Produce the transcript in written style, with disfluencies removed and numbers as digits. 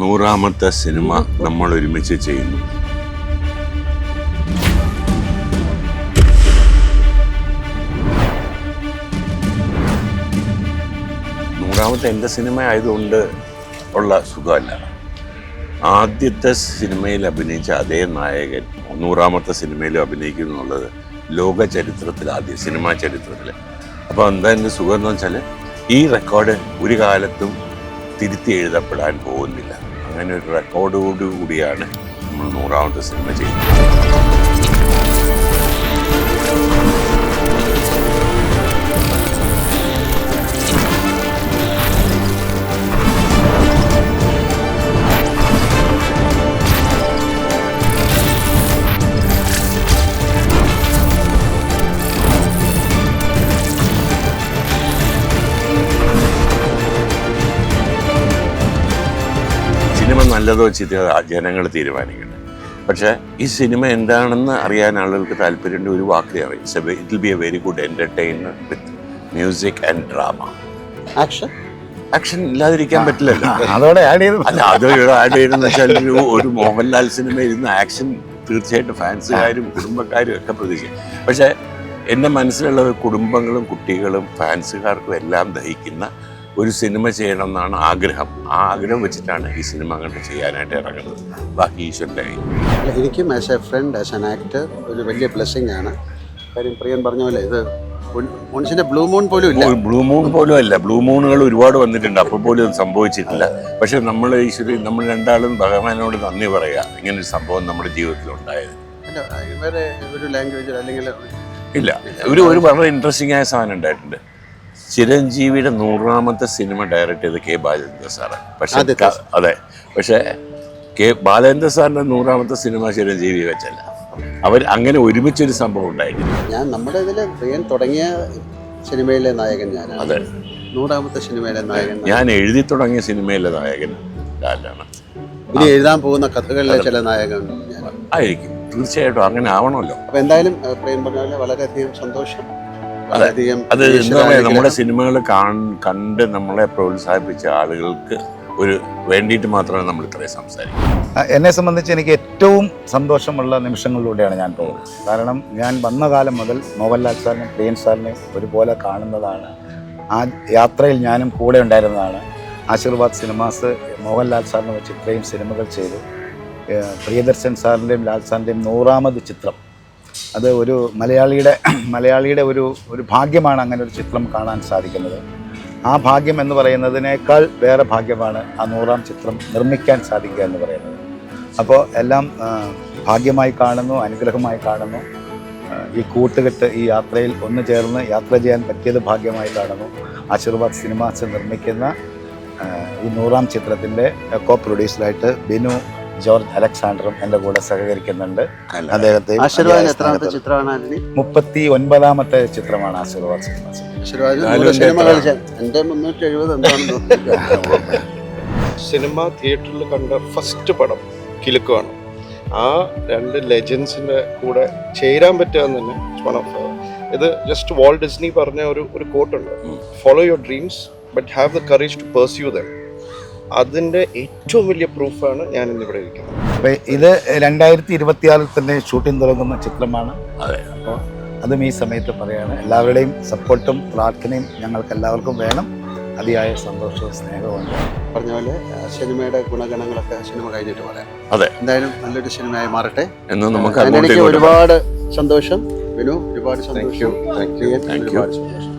100ാമത്തെ cinema നമ്മൾ ഒരുമിച്ച് ചെയ്യുന്നു. നൂറാമത്തെ എൻ്റെ സിനിമ ആയതുകൊണ്ട് ഉള്ള സുഖമല്ല. ആദ്യത്തെ സിനിമയിൽ അഭിനയിച്ച അതേ നായകൻ 100ാമത്തെ സിനിമയിലും അഭിനയിക്കുന്നു എന്നുള്ളത് ലോക ചരിത്രത്തിൽ ആദ്യം, സിനിമാ ചരിത്രത്തിൽ. അപ്പോൾ എന്താ എൻ്റെ സുഖം എന്ന് വെച്ചാൽ ഈ റെക്കോർഡ് ഒരു കാലത്തും തിരുത്തി എഴുതപ്പെടാൻ പോകുന്നില്ല. അങ്ങനെ ഒരു റെക്കോർഡോടുകൂടിയാണ് നമ്മൾ 100ാമത്തെ സിനിമ ചെയ്യുന്നത്. സിനിമ നല്ലതോ ചീത്തയോ ജനങ്ങൾ തീരുമാനിക്കണം. പക്ഷേ ഈ സിനിമ എന്താണെന്ന് അറിയാൻ ആളുകൾക്ക് താല്പര്യമുണ്ട്. ഒരു വാക്ക് അറിയാം, it will be a very good entertainer with music and drama. Action ഇല്ലാതിരിക്കാൻ പറ്റില്ലല്ലോ. അതോടെ ആഡ് ചെയ്തെന്ന് വെച്ചാൽ ഒരു മോഹൻലാൽ സിനിമ ഇരുന്ന് ആക്ഷൻ തീർച്ചയായിട്ടും ഫാൻസുകാരും കുടുംബക്കാരും ഒക്കെ പ്രതീക്ഷിക്കും. പക്ഷേ എൻ്റെ മനസ്സിലുള്ള കുടുംബങ്ങളും കുട്ടികളും ഫാൻസുകാർക്കും എല്ലാം ദഹിക്കുന്ന ഒരു സിനിമ ചെയ്യണം എന്നാണ് ആഗ്രഹം. ആ ആഗ്രഹം വെച്ചിട്ടാണ് ഈ സിനിമ അങ്ങോട്ട് ചെയ്യാനായിട്ട് ഇറങ്ങുന്നത്. ബാക്കി ഈശ്വരൻ്റെ കയ്യിൽ. എനിക്കും as a friend, as an actor ഒരു വലിയ ബ്ലെസ്സിങ് ആണ്. കാര്യം പ്രിയൻ പറഞ്ഞ പോലെ ഇത് മോൻസിന്റെ ബ്ലൂ മൂൺ പോലും ഇല്ല. ബ്ലൂ മൂൺ പോലും അല്ല. ബ്ലൂ മൂണുകൾ ഒരുപാട് വന്നിട്ടുണ്ട്, അപ്പോൾ പോലും ഒന്നും സംഭവിച്ചിട്ടില്ല. പക്ഷെ നമ്മൾ ഈശ്വരൻ, നമ്മൾ രണ്ടാളും ഭഗവാനോട് നന്ദി പറയുക, ഇങ്ങനൊരു സംഭവം നമ്മുടെ ജീവിതത്തിൽ ഉണ്ടായത്. വേറെ ഒരു ലാംഗ്വേജിൽ അല്ലെങ്കിൽ ഇല്ല. ഒരു വളരെ ഇൻട്രസ്റ്റിംഗ് ആയ സാധനം ഉണ്ടായിട്ടുണ്ട്. ചിരഞ്ജീവിയുടെ 100ാമത്തെ സിനിമ ഡയറക്റ്റ് ചെയ്ത് കെ ബാലേന്ദ്ര സാറാണ്. പക്ഷേ അതെ, പക്ഷേ ബാലേന്ദ്ര സാറിൻ്റെ 100ാമത്തെ സിനിമ ചിരഞ്ജീവി വെച്ചല്ല. അവർ അങ്ങനെ ഒരുമിച്ചൊരു സംഭവം ഉണ്ടായിട്ടില്ല. ഞാൻ നമ്മുടെ ഇതിൽ പ്രിയൻ തുടങ്ങിയ സിനിമയിലെ നായകൻ ഞാനാണ്. അതെ, 100ാമത്തെ സിനിമയിലെ നായകൻ ഞാൻ എഴുതി തുടങ്ങിയ സിനിമയിലെ നായകൻ ലാലാണ്. ഇനി എഴുതാൻ പോകുന്ന കഥകളിലെ ചില നായകൻ ആയിരിക്കും. തീർച്ചയായിട്ടും അങ്ങനെ ആവണമല്ലോ. അപ്പോൾ എന്തായാലും പ്രിയൻ പറഞ്ഞ പോലെ വളരെയധികം സന്തോഷം. അത് എന്താ പറയുക, നമ്മുടെ സിനിമകൾ കണ്ട് നമ്മളെ പ്രോത്സാഹിപ്പിച്ച ആളുകൾക്ക് വേണ്ടിയിട്ട് മാത്രമേ നമ്മൾ ഇത്രയും സംസാരിക്കും. എന്നെ സംബന്ധിച്ച് എനിക്ക് ഏറ്റവും സന്തോഷമുള്ള നിമിഷങ്ങളിലൂടെയാണ് ഞാൻ പോകുന്നത്. കാരണം ഞാൻ വന്ന കാലം മുതൽ മോഹൻലാൽ സാറിനെ പ്രിയൻ സാറിനെ ഒരുപോലെ കാണുന്നതാണ്. ആ യാത്രയിൽ ഞാനും കൂടെ ഉണ്ടായിരുന്നതാണ്. ആശീർവാദ് സിനിമാസ് മോഹൻലാൽ സാറിനെ വെച്ച് ഇത്രയും സിനിമകൾ ചെയ്തു. പ്രിയദർശൻ സാറിൻ്റെയും ലാൽ സാറിൻ്റെയും 100ാമത് ചിത്രം, അത് ഒരു മലയാളിയുടെ ഒരു ഭാഗ്യമാണ് അങ്ങനെ ഒരു ചിത്രം കാണാൻ സാധിക്കുന്നത്. ആ ഭാഗ്യം എന്ന് പറയുന്നതിനേക്കാൾ വേറെ ഭാഗ്യമാണ് ആ 100ാം ചിത്രം നിർമ്മിക്കാൻ സാധിക്കുക എന്ന് പറയുന്നത്. അപ്പോൾ എല്ലാം ഭാഗ്യമായി കാണുന്നു, അനുഗ്രഹമായി കാണുന്നു. ഈ കൂട്ടുകെട്ട്, ഈ യാത്രയിൽ ഒന്ന് ചേർന്ന് യാത്ര ചെയ്യാൻ പറ്റിയത് ഭാഗ്യമായി കാണുന്നു. ആശീർവാദ് സിനിമാസ് നിർമ്മിക്കുന്ന ഈ 100ാം ചിത്രത്തിൻ്റെ കോ പ്രൊഡ്യൂസറായിട്ട് ബിനു ജോർജ് അലക്സാണ്ടറും എൻ്റെ കൂടെ സഹകരിക്കുന്നുണ്ട്. അദ്ദേഹത്തെ 39ാമത്തെ ചിത്രമാണ് ആശീർവാദ് സിനിമാസ്. സിനിമ തിയേറ്ററിൽ കണ്ട ഫസ്റ്റ് പടം കിലുക്കുവാണ്. ആ രണ്ട് ലെജൻസിൻ്റെ കൂടെ ചേരാൻ പറ്റുക എന്ന് തന്നെ വൺ ഓഫ് ഇത് ജസ്റ്റ് വാൾട്ട് ഡിസ്നി പറഞ്ഞ ഒരു കോട്ടുണ്ട്, follow your dreams but have the courage to pursue them. അതിൻ്റെ ഏറ്റവും വലിയ പ്രൂഫാണ് ഞാൻ ഇന്നിവിടെ ഇരിക്കുന്നത്. അപ്പോൾ ഇത് 2026 തന്നെ ഷൂട്ടിംഗ് തുടങ്ങുന്ന ചിത്രമാണ്. അപ്പോൾ അതും ഈ സമയത്ത് പറയുകയാണ്. എല്ലാവരുടെയും സപ്പോർട്ടും പ്രാർത്ഥനയും ഞങ്ങൾക്ക് എല്ലാവർക്കും വേണം. അതിയായ സന്തോഷവും സ്നേഹവും പറഞ്ഞ പോലെ സിനിമയുടെ ഗുണഗണങ്ങളൊക്കെ സിനിമ കഴിഞ്ഞിട്ട് പറയാം. അതെ, എന്തായാലും നല്ലൊരു സിനിമയായി മാറട്ടെ എന്ന് നമുക്ക്. എനിക്ക് ഒരുപാട് സന്തോഷം. വിനു, ഒരുപാട് സന്തോഷം. Thank you. ഒരുപാട് സന്തോഷം.